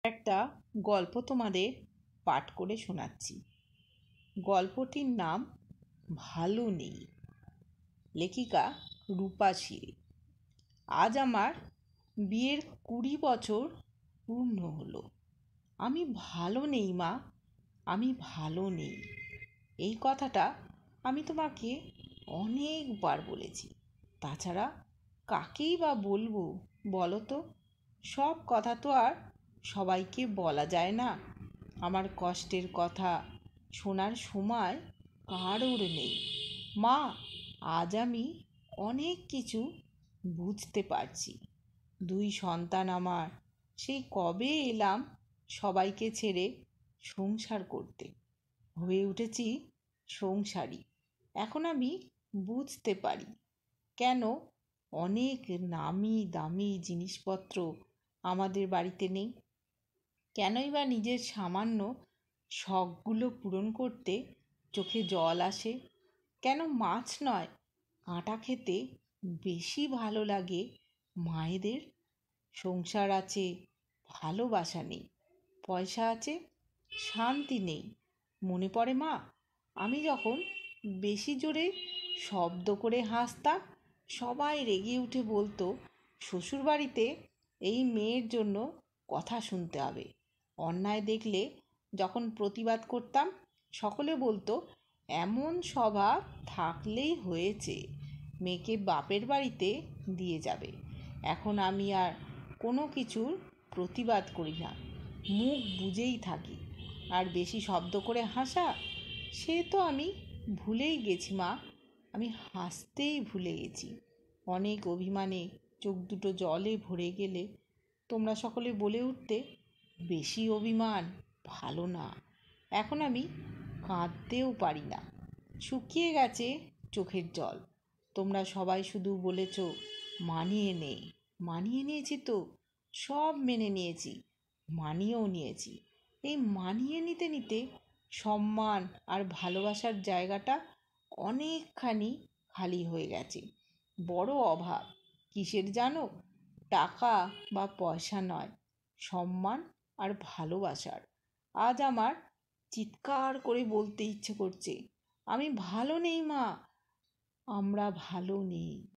একটা গল্প তোমাদের পাঠ করে শোনাচ্ছি। গল্পটির নাম ভালো নেই। লেখিকা রূপা শীল। আজ আমার বিয়ের 20 বছর পূর্ণ হলো। আমি ভালো নেই মা, আমি ভালো নেই। এই কথাটা আমি তোমাকে অনেকবার বলেছি। তাছাড়া কাকেই বা বলবো বলো তো? সব কথা তো আর সবাইকে বলা যায় না। আমার কষ্টের কথা শোনার সময় কারোর নেই। মা, আজ আমি অনেক কিছু বুঝতে পারছি। 2 সন্তান আমার, সেই কবে এলাম সবাইকে ছেড়ে সংসার করতে। হয়ে উঠেছি সংসারী। এখন আমি বুঝতে পারি কেন অনেক নামি দামি জিনিসপত্র আমাদের বাড়িতে নেই। কেনই বা নিজের সামান্য শখগুলো পূরণ করতে চোখে জল আসে। কেন মাছ নয় কাঁটা খেতে বেশি ভালো লাগে মায়েদের। সংসার আছে, ভালোবাসা নেই। পয়সা আছে, শান্তি নেই। মনে পড়ে মা, আমি যখন বেশি জোরে শব্দ করে হাসতাম, সবাই রেগে উঠে বলতো শ্বশুরবাড়িতে এই মেয়ের জন্য কথা শুনতে হবে। অন্যায় দেখলে যখন প্রতিবাদ করতাম, সকলে বলতো এমন স্বভাব থাকলেই হয়েছে, মেয়েকে বাপের বাড়িতে দিয়ে যাবে। এখন আমি আর কোনো কিছুর প্রতিবাদ করি না, মুখ বুজেই থাকি। আর বেশি শব্দ করে হাসা, সে তো আমি ভুলেই গেছি মা। আমি হাসতেই ভুলে গেছি। অনেক অভিমানে চোখ দুটো জলে ভরে গেলে তোমরা সকলে বলে উঠতে, বেশি অভিমান ভালো না। এখন আমি কাঁদতেও পারি না, শুকিয়ে গেছে চোখের জল। তোমরা সবাই শুধু বলেছ মানিয়ে নে। মানিয়ে নিয়েছি তো, সব মেনে নিয়েছি, মানিয়েও নিয়েছি। এই মানিয়ে নিতে নিতে সম্মান আর ভালোবাসার জায়গাটা অনেকখানি খালি হয়ে গেছে। বড় অভাব কিসের জানো? টাকা বা পয়সা নয়, সম্মান আর ভালোবাসার। আজ আমার চিৎকার করে বলতে ইচ্ছে করছে, আমি ভালো নেই মা, আমরা ভালো নেই।